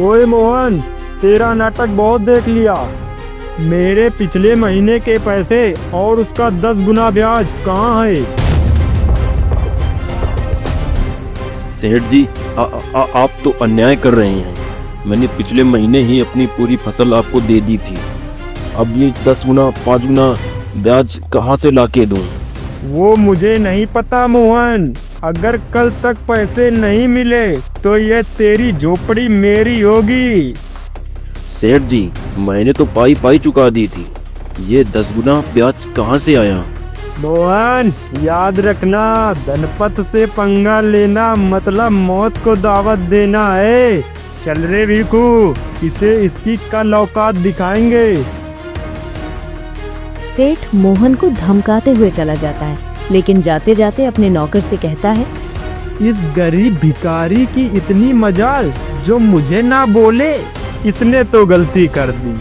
ओए मोहन, तेरा नाटक बहुत देख लिया। मेरे पिछले महीने के पैसे और उसका 10 गुना ब्याज कहाँ है? सेठ जी, आप तो अन्याय कर रहे हैं। मैंने पिछले महीने ही अपनी पूरी फसल आपको दे दी थी। अब ये 10 गुना 5 गुना ब्याज कहाँ से लाके दूं? वो मुझे नहीं पता मोहन। अगर कल तक पैसे नहीं मिले तो ये तेरी झोपड़ी मेरी होगी। सेठ जी, मैंने तो पाई पाई चुका दी थी। ये 10 गुना ब्याज कहाँ से आया? मोहन, याद रखना, धनपत से पंगा लेना मतलब मौत को दावत देना है। चल रे भिखू, इसे इसकी कल औकात दिखाएंगे। सेठ मोहन को धमकाते हुए चला जाता है, लेकिन जाते जाते अपने नौकर से कहता है, इस गरीब भिखारी की इतनी मजाल जो मुझे ना बोले। इसने तो गलती कर दी,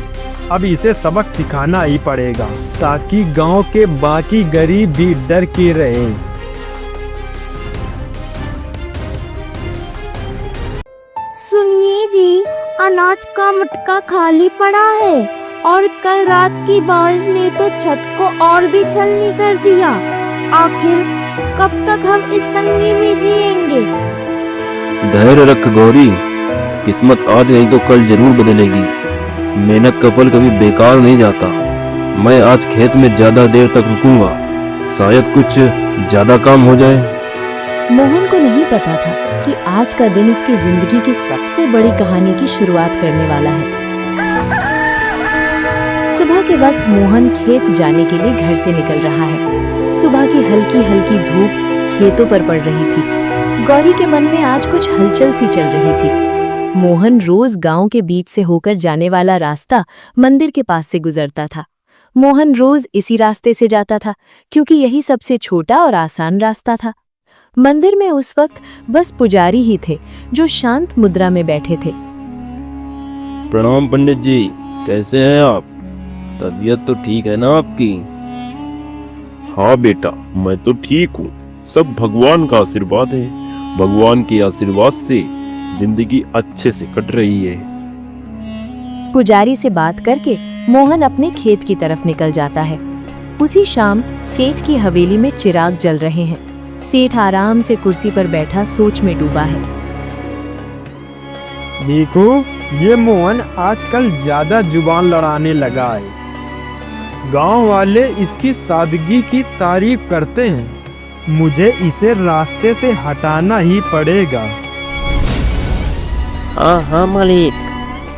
अब इसे सबक सिखाना ही पड़ेगा ताकि गांव के बाकी गरीब भी डर के रहें। सुनिए जी, अनाज का मटका खाली पड़ा है और कल रात की बारिश ने तो छत को और भी छलनी कर दिया। आखिर कब तक हम इस तंगी में जिएंगे? धैर्य रख गौरी, किस्मत आज नहीं तो कल जरूर बदलेगी। मेहनत का फल कभी बेकार नहीं जाता। मैं आज खेत में ज्यादा देर तक रुकूंगा, शायद कुछ ज्यादा काम हो जाए। मोहन को नहीं पता था कि आज का दिन उसकी जिंदगी की सबसे बड़ी कहानी की शुरुआत करने वाला है। सुबह के वक्त मोहन खेत जाने के लिए घर से निकल रहा है। सुबह की हल्की हल्की धूप खेतों पर पड़ रही थी। गौरी के मन में आज कुछ हलचल सी चल रही थी। मोहन रोज गांव के बीच से होकर जाने वाला रास्ता मंदिर के पास से गुजरता था। मोहन रोज इसी रास्ते से जाता था क्योंकि यही सबसे छोटा और आसान रास्ता था। मंदिर में उस वक्त बस पुजारी ही थे जो शांत मुद्रा में बैठे थे। प्रणाम पंडित जी, कैसे हैं आप? तबीयत तो ठीक है ना आपकी? हाँ बेटा, मैं तो ठीक हूँ। सब भगवान का आशीर्वाद है। भगवान के आशीर्वाद से जिंदगी अच्छे से कट रही है। पुजारी से बात करके मोहन अपने खेत की तरफ निकल जाता है। उसी शाम सेठ की हवेली में चिराग जल रहे हैं। सेठ आराम से कुर्सी पर बैठा सोच में डूबा है। भिखू, ये मोहन आजकल ज्यादा जुबान लड़ाने लगा है। गांव वाले इसकी सादगी की तारीफ करते हैं। मुझे इसे रास्ते से हटाना ही पड़ेगा। हाँ मालिक,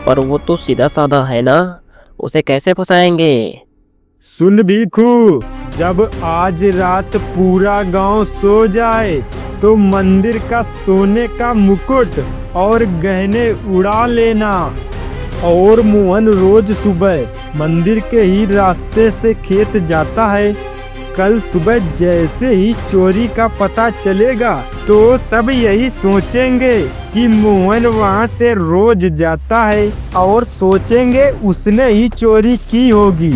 पर वो तो सीधा साधा है ना, उसे कैसे फंसाएंगे? सुन भिखू, जब आज रात पूरा गांव सो जाए तो मंदिर का सोने का मुकुट और गहने उड़ा लेना। और मोहन रोज सुबह मंदिर के ही रास्ते से खेत जाता है। कल सुबह जैसे ही चोरी का पता चलेगा तो सब यही सोचेंगे कि मोहन वहां से रोज जाता है और सोचेंगे उसने ही चोरी की होगी।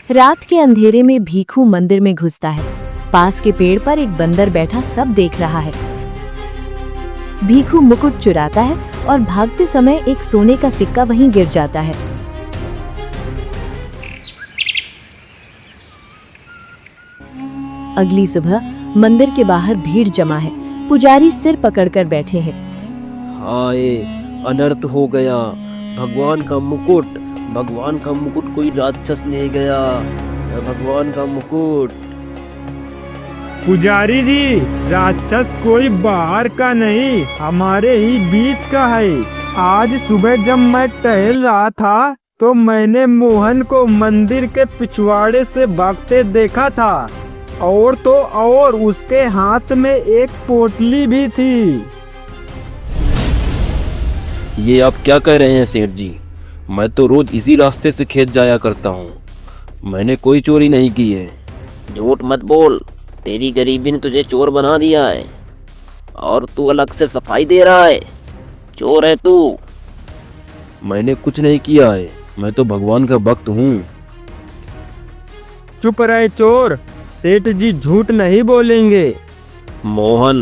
रात के अंधेरे में भीखू मंदिर में घुसता है। पास के पेड़ पर एक बंदर बैठा सब देख रहा है। भीखू मुकुट चुराता है और भागते समय एक सोने का सिक्का वहीं गिर जाता है। अगली सुबह मंदिर के बाहर भीड़ जमा है। पुजारी सिर पकड़कर बैठे हैं। हाय, अनर्थ हो गया। भगवान का मुकुट कोई राक्षस ले गया। भगवान का मुकुट। पुजारी जी, राक्षस कोई बाहर का नहीं, हमारे ही बीच का है। आज सुबह जब मैं टहल रहा था तो मैंने मोहन को मंदिर के पिछवाड़े से भागते देखा था। और तो और उसके हाथ में एक पोटली भी थी। ये आप क्या कह रहे हैं सेठ जी? मैं तो रोज इसी रास्ते से खेत जाया करता हूँ। मैंने कोई चोरी नहीं की है। झूठ मत बोल, तेरी गरीबी ने तुझे चोर बना दिया है और तू अलग से सफाई दे रहा है। चोर है तू। मैंने कुछ नहीं किया है, मैं तो भगवान का भक्त हूँ। चुप रहे चोर, सेठ जी झूठ नहीं बोलेंगे। मोहन,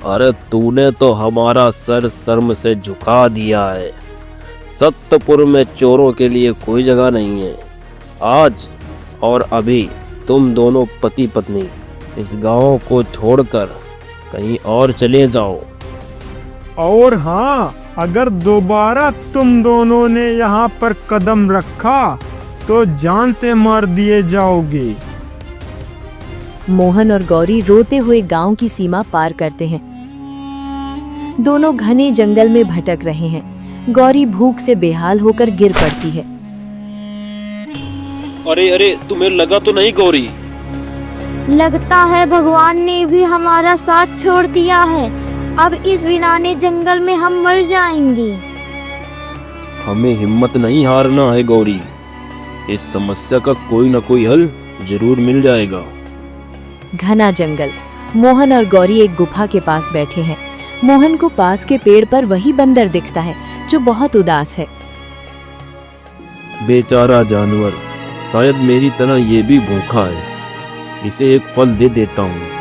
अरे तूने तो हमारा सर शर्म से झुका दिया है। सत्यपुर में चोरों के लिए कोई जगह नहीं है। आज और अभी तुम दोनों पति पत्नी इस गांव को छोड़कर कहीं और चले जाओ। और हाँ, अगर दोबारा तुम दोनों ने यहाँ पर कदम रखा तो जान से मार दिए जाओगे। मोहन और गौरी रोते हुए गांव की सीमा पार करते हैं। दोनों घने जंगल में भटक रहे हैं। गौरी भूख से बेहाल होकर गिर पड़ती है। अरे अरे, तुम्हें लगा तो नहीं गौरी? लगता है भगवान ने भी हमारा साथ छोड़ दिया है। अब इस वीराने जंगल में हम मर जाएंगे। हमें हिम्मत नहीं हारना है गौरी। इस समस्या का कोई न कोई हल जरूर मिल जाएगा। घना जंगल। मोहन और गौरी एक गुफा के पास बैठे हैं। मोहन को पास के पेड़ पर वही बंदर दिखता है जो बहुत उदास है। बेचारा जानवर, शायद मेरी तरह ये भी भूखा है। इसे एक फल दे देता हूँ।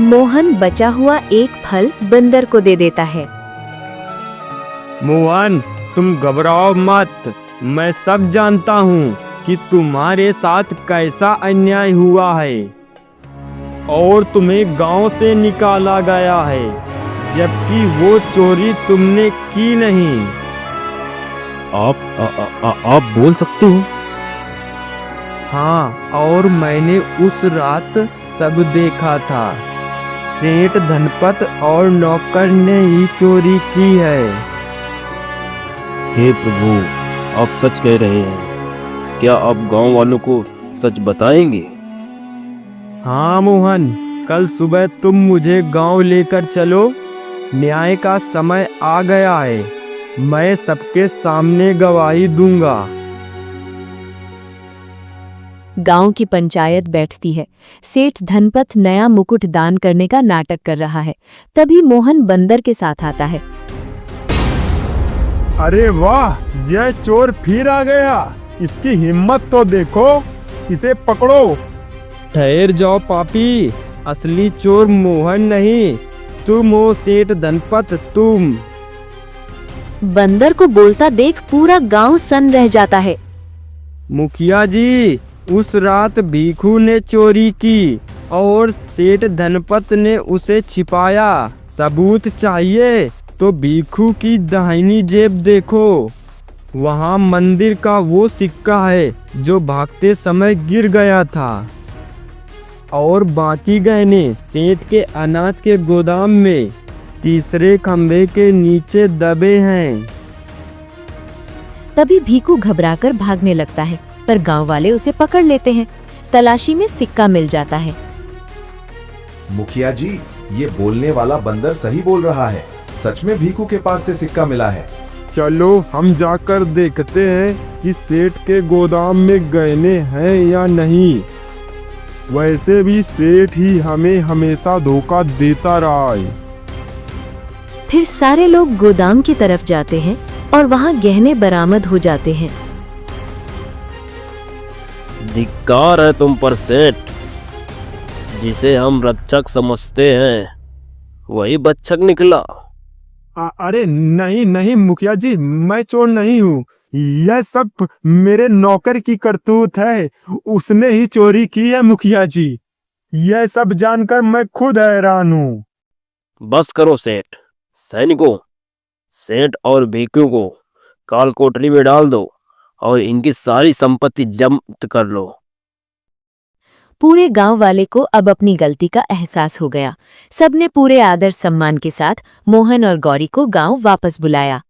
मोहन बचा हुआ एक फल बंदर को दे देता है। मोहन, तुम घबराओ मत। मैं सब जानता हूँ कि तुम्हारे साथ कैसा अन्याय हुआ है और तुम्हें गांव से निकाला गया है, जबकि वो चोरी तुमने की नहीं। आप बोल सकते हो? हाँ, और मैंने उस रात सब देखा था। सेठ धनपत और नौकर ने ही चोरी की है। हे प्रभु, आप सच कह रहे हैं। क्या आप गांव वालों को सच बताएंगे? हाँ मोहन, कल सुबह तुम मुझे गांव लेकर चलो। न्याय का समय आ गया है। मैं सबके सामने गवाही दूंगा। गांव की पंचायत बैठती है। सेठ धनपत नया मुकुट दान करने का नाटक कर रहा है। तभी मोहन बंदर के साथ आता है। अरे वाह, यह चोर फिर आ गया। इसकी हिम्मत तो देखो। इसे पकड़ो। ठहर जाओ पापी, असली चोर मोहन नहीं, तुम हो सेठ धनपत, तुम। बंदर को बोलता देख पूरा गांव सन्न रह जाता है। मुखिया जी, उस रात भीखू ने चोरी की और सेठ धनपत ने उसे छिपाया। सबूत चाहिए तो भीखू की दाहिनी जेब देखो। वहाँ मंदिर का वो सिक्का है जो भागते समय गिर गया था, और बाकी गहने सेठ के अनाज के गोदाम में तीसरे खंभे के नीचे दबे हैं। तभी भीखू घबराकर भागने लगता है, पर गांव वाले उसे पकड़ लेते हैं। तलाशी में सिक्का मिल जाता है। मुखिया जी, ये बोलने वाला बंदर सही बोल रहा है। सच में भीखू के पास से सिक्का मिला है। चलो हम जाकर देखते हैं कि सेठ के गोदाम में गहने हैं या नहीं। वैसे भी सेठ ही हमें हमेशा धोखा देता रहा है। फिर सारे लोग गोदाम की तरफ जाते हैं और वहां गहने बरामद हो जाते हैं। धिक्कार है तुम पर सेठ। जिसे हम रक्षक समझते हैं वही बच्चक निकला। अरे नहीं नहीं मुखिया जी, मैं चोर नहीं हूँ। यह सब मेरे नौकर की करतूत है। उसने ही चोरी की है मुखिया जी। यह सब जानकर मैं खुद हैरान हूँ। बस करो सेठ। सैनिकों, सेठ और भीखू को काल कोठरी में डाल दो और इनकी सारी संपत्ति जब्त कर लो। पूरे गांव वाले को अब अपनी गलती का एहसास हो गया। सबने पूरे आदर सम्मान के साथ मोहन और गौरी को गांव वापस बुलाया।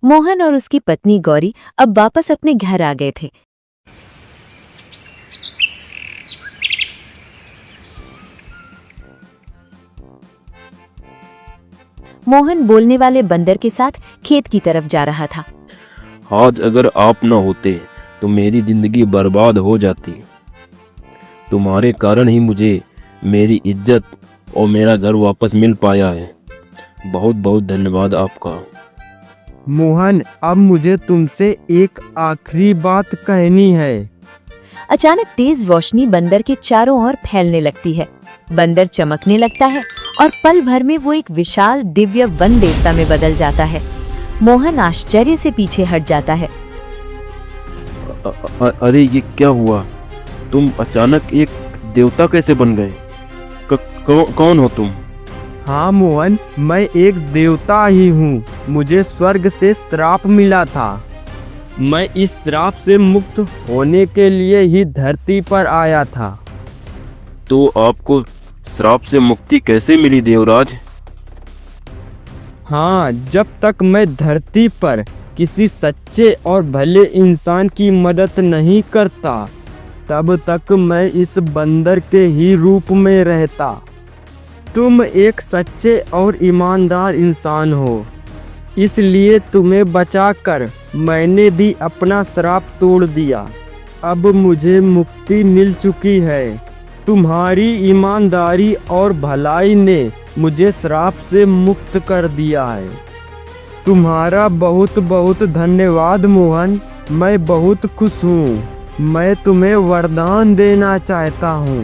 मोहन और उसकी पत्नी गौरी अब वापस अपने घर आ गए थे। मोहन बोलने वाले बंदर के साथ खेत की तरफ जा रहा था। आज अगर आप न होते तो मेरी जिंदगी बर्बाद हो जाती। तुम्हारे कारण ही मुझे मेरी इज्जत और मेरा घर वापस मिल पाया है। बहुत बहुत धन्यवाद आपका। मोहन, अब मुझे तुमसे एक आखिरी बात कहनी है। अचानक तेज रोशनी बंदर के चारों ओर फैलने लगती है। बंदर चमकने लगता है और पल भर में वो एक विशाल दिव्य वन देवता में बदल जाता है। मोहन आश्चर्य से पीछे हट जाता है। अरे ये क्या हुआ? तुम अचानक एक देवता कैसे बन गए? कौन हो तुम? हाँ मोहन, मैं एक देवता ही हूँ। मुझे स्वर्ग से श्राप मिला था। मैं इस श्राप से मुक्त होने के लिए ही धरती पर आया था। तो आपको श्राप से मुक्ति कैसे मिली देवराज? हाँ, जब तक मैं धरती पर किसी सच्चे और भले इंसान की मदद नहीं करता, तब तक मैं इस बंदर के ही रूप में रहता। तुम एक सच्चे और ईमानदार इंसान हो, इसलिए तुम्हें बचाकर मैंने भी अपना श्राप तोड़ दिया। अब मुझे मुक्ति मिल चुकी है। तुम्हारी ईमानदारी और भलाई ने मुझे श्राप से मुक्त कर दिया है। तुम्हारा बहुत बहुत धन्यवाद मोहन। मैं बहुत खुश हूँ। मैं तुम्हें वरदान देना चाहता हूँ।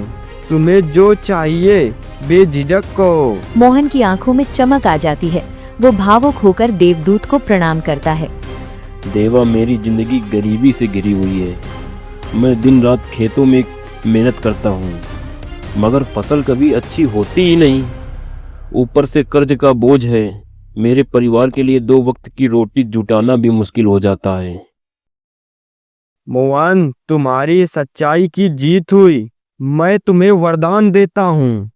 तुम्हें जो चाहिए बेझिझक कहो। मोहन की आंखों में चमक आ जाती है। वो भावुक होकर देवदूत को प्रणाम करता है। देवा, मेरी जिंदगी गरीबी से घिरी हुई है। मैं दिन रात खेतों में मेहनत करता हूँ, मगर फसल कभी अच्छी होती ही नहीं। ऊपर से कर्ज का बोझ है। मेरे परिवार के लिए 2 वक्त की रोटी जुटाना भी मुश्किल हो जाता है। मोहन, तुम्हारी सच्चाई की जीत हुई। मैं तुम्हें वरदान देता हूँ।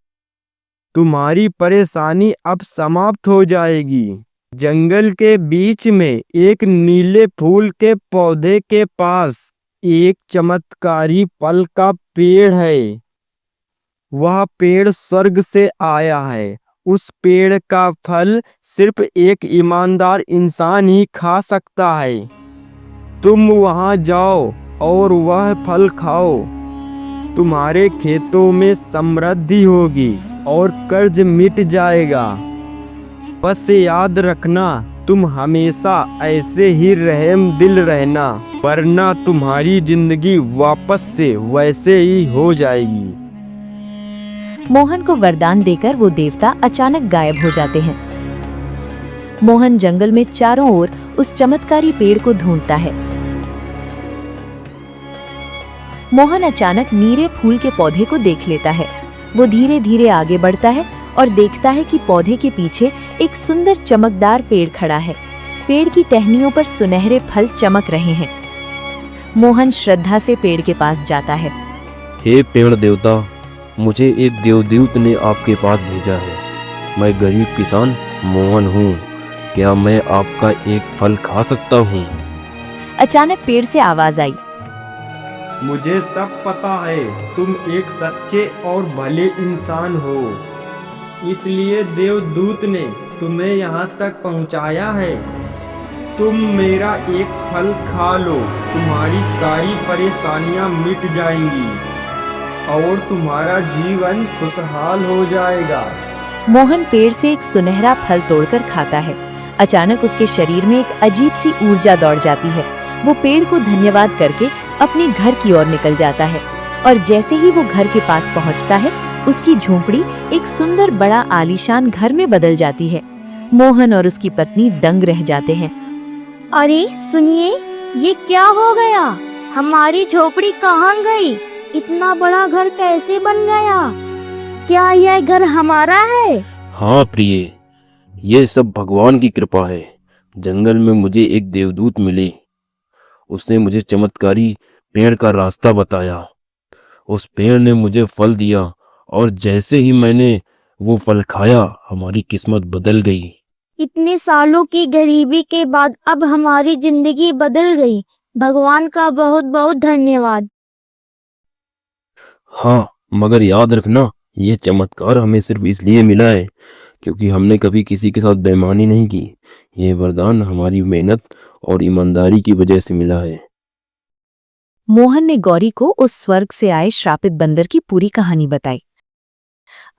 तुम्हारी परेशानी अब समाप्त हो जाएगी। जंगल के बीच में एक नीले फूल के पौधे के पास एक चमत्कारी फल का पेड़ है। वह पेड़ स्वर्ग से आया है। उस पेड़ का फल सिर्फ एक ईमानदार इंसान ही खा सकता है। तुम वहां जाओ और वह फल खाओ। तुम्हारे खेतों में समृद्धि होगी और कर्ज मिट जाएगा। बस याद रखना, तुम हमेशा ऐसे ही रहम दिल रहना, वरना तुम्हारी जिंदगी वापस से वैसे ही हो जाएगी। मोहन को वरदान देकर वो देवता अचानक गायब हो जाते हैं। मोहन जंगल में चारों ओर उस चमत्कारी पेड़ को ढूंढता है। मोहन अचानक नीले फूल के पौधे को देख लेता है। वो धीरे धीरे आगे बढ़ता है और देखता है कि पौधे के पीछे एक सुंदर चमकदार पेड़ खड़ा है। पेड़ की टहनियों पर सुनहरे फल चमक रहे हैं। मोहन श्रद्धा से पेड़ के पास जाता है। हे पेड़ देवता, मुझे एक देवदूत ने आपके पास भेजा है। मैं गरीब किसान मोहन हूँ। क्या मैं आपका एक फल खा सकता हूँ? अचानक पेड़ से आवाज आई। मुझे सब पता है, तुम एक सच्चे और भले इंसान हो, इसलिए देवदूत ने तुम्हें यहाँ तक पहुँचाया है। तुम मेरा एक फल खा लो, तुम्हारी सारी परेशानियाँ मिट जाएंगी और तुम्हारा जीवन खुशहाल हो जाएगा। मोहन पेड़ से एक सुनहरा फल तोड़कर खाता है। अचानक उसके शरीर में एक अजीब सी ऊर्जा दौड़ जाती है। वो पेड़ को धन्यवाद करके अपने घर की ओर निकल जाता है और जैसे ही वो घर के पास पहुंचता है, उसकी झोंपड़ी एक सुंदर बड़ा आलीशान घर में बदल जाती है। मोहन और उसकी पत्नी दंग रह जाते हैं। अरे सुनिए, ये क्या हो गया? हमारी झोपड़ी कहाँ गई? इतना बड़ा घर कैसे बन गया? क्या यह घर हमारा है? हाँ प्रिय, ये सब भगवान की कृपा है। जंगल में मुझे एक देवदूत मिले। उसने मुझे चमत्कारी पेड़ का रास्ता बताया। उस पेड़ ने मुझे फल दिया और जैसे ही मैंने वो फल खाया, हमारी किस्मत बदल गई। इतने सालों की गरीबी के बाद अब हमारी जिंदगी बदल गई। भगवान का बहुत बहुत धन्यवाद। हाँ, मगर याद रखना, ये चमत्कार हमें सिर्फ इसलिए मिला है क्योंकि हमने कभी किसी के साथ बेईमानी नहीं की। ये वरदान हमारी मेहनत और ईमानदारी की वजह से मिला है। मोहन ने गौरी को उस स्वर्ग से आए श्रापित बंदर की पूरी कहानी बताई।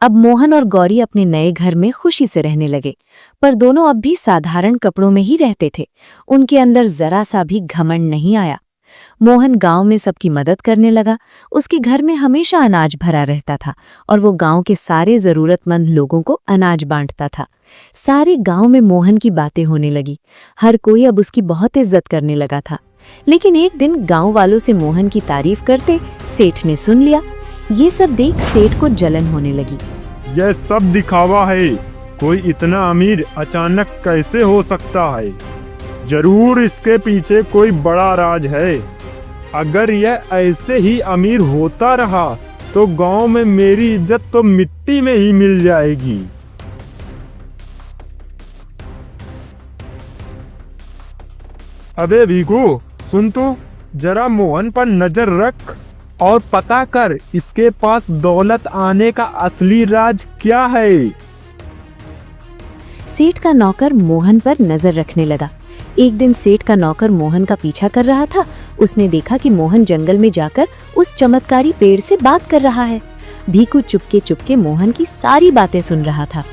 अब मोहन और गौरी अपने नए घर में खुशी से रहने लगे, पर दोनों अब भी साधारण कपड़ों में ही रहते थे। उनके अंदर जरा सा भी घमंड नहीं आया। मोहन गांव में सबकी मदद करने लगा। उसके घर में हमेशा अनाज भरा रहता था और वो गांव के सारे जरूरतमंद लोगों को अनाज बांटता था। सारे गांव में मोहन की बातें होने लगी। हर कोई अब उसकी बहुत इज्जत करने लगा था। लेकिन एक दिन गांव वालों से मोहन की तारीफ करते सेठ ने सुन लिया। ये सब देख सेठ को जलन होने लगी। यह सब दिखावा है। कोई इतना अमीर अचानक कैसे हो सकता है? जरूर इसके पीछे कोई बड़ा राज है। अगर यह ऐसे ही अमीर होता रहा तो गांव में मेरी इज्जत तो मिट्टी में ही मिल जाएगी। अबे भीखू, सुन तो, जरा मोहन पर नजर रख और पता कर इसके पास दौलत आने का असली राज क्या है। सेठ का नौकर मोहन पर नजर रखने लगा। एक दिन सेठ का नौकर मोहन का पीछा कर रहा था। उसने देखा कि मोहन जंगल में जाकर उस चमत्कारी पेड़ से बात कर रहा है। भीखू चुपके चुपके मोहन की सारी बातें सुन रहा था।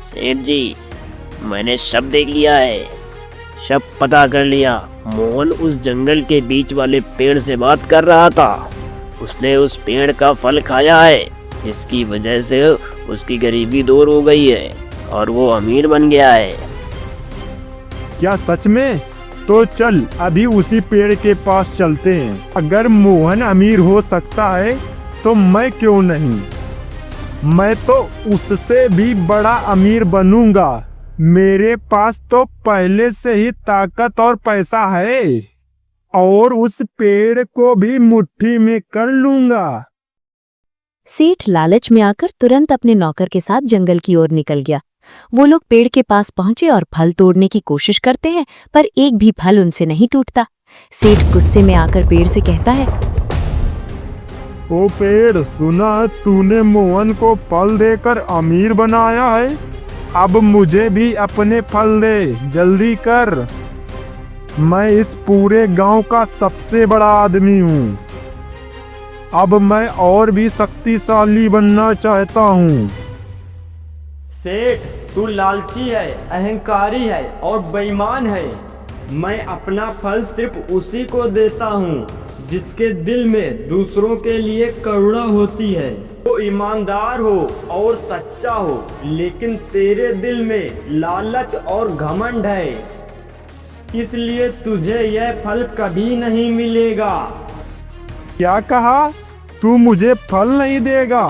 सेठ जी, मैंने सब देख लिया है, सब पता कर लिया। मोहन उस जंगल के बीच वाले पेड़ से बात कर रहा था। उसने उस पेड़ का फल खाया है, इसकी वजह से उसकी गरीबी दूर हो गई है और वो अमीर बन गया है। क्या सच में? तो चल अभी उसी पेड़ के पास चलते हैं। अगर मोहन अमीर हो सकता है तो मैं क्यों नहीं? मैं तो उससे भी बड़ा अमीर बनूंगा। मेरे पास तो पहले से ही ताकत और पैसा है और उस पेड़ को भी मुट्ठी में कर लूंगा। सेठ लालच में आकर तुरंत अपने नौकर के साथ जंगल की ओर निकल गया। वो लोग पेड़ के पास पहुंचे और फल तोड़ने की कोशिश करते हैं, पर एक भी फल उनसे नहीं टूटता। सेठ गुस्से में आकर पेड़ से कहता है, ओ पेड़, सुना तूने मोहन को फल देकर अमीर बनाया है। अब मुझे भी अपने फल दे, जल्दी कर। मैं इस पूरे गांव का सबसे बड़ा आदमी हूँ। अब मैं और भी शक्तिशाली बनना चाहता हूँ। सेठ, तू लालची है, अहंकारी है और बेईमान है। मैं अपना फल सिर्फ उसी को देता हूँ जिसके दिल में दूसरों के लिए करुणा होती है, वो ईमानदार हो और सच्चा हो। लेकिन तेरे दिल में लालच और घमंड है, इसलिए तुझे यह फल कभी नहीं मिलेगा। क्या कहा? तू मुझे फल नहीं देगा?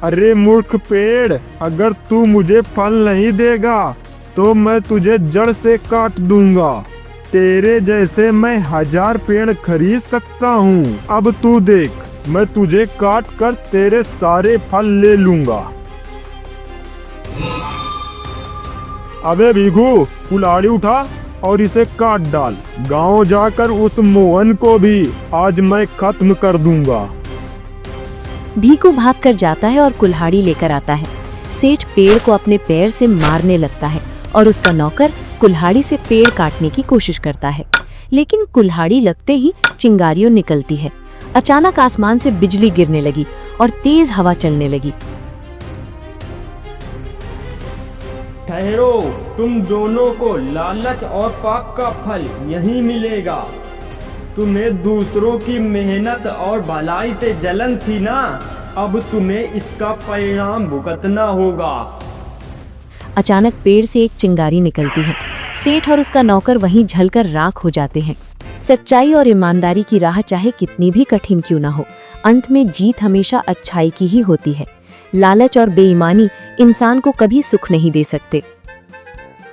अरे मूर्ख पेड़, अगर तू मुझे फल नहीं देगा तो मैं तुझे जड़ से काट दूंगा। तेरे जैसे मैं 1000 पेड़ खरीद सकता हूँ। अब तू देख, मैं तुझे काट कर तेरे सारे फल ले लूंगा। अबे भीखू, कुल्हाड़ी उठा और इसे काट डाल। गांव जाकर उस मोहन को भी आज मैं खत्म कर दूंगा। भीखू भागकर जाता है और कुल्हाड़ी लेकर आता है। सेठ पेड़ को अपने पैर से मारने लगता है और उसका नौकर कुल्हाड़ी से पेड़ काटने की कोशिश करता है, लेकिन कुल्हाड़ी लगते ही चिंगारियों निकलती है। अचानक आसमान से बिजली गिरने लगी और तेज हवा चलने लगी। ठहरो, तुम दोनों को लालच और पाप का फल यहीं मिलेगा। तुम्हें दूसरों की मेहनत और भलाई से जलन थी ना, अब तुम्हें इसका परिणाम भुगतना होगा। अचानक पेड़ से एक चिंगारी निकलती है। सेठ और उसका नौकर वहीं जलकर राख हो जाते हैं। सच्चाई और ईमानदारी की राह चाहे कितनी भी कठिन क्यों ना हो, अंत में जीत हमेशा अच्छाई की ही होती है। लालच और बेईमानी इंसान को कभी सुख नहीं दे सकते।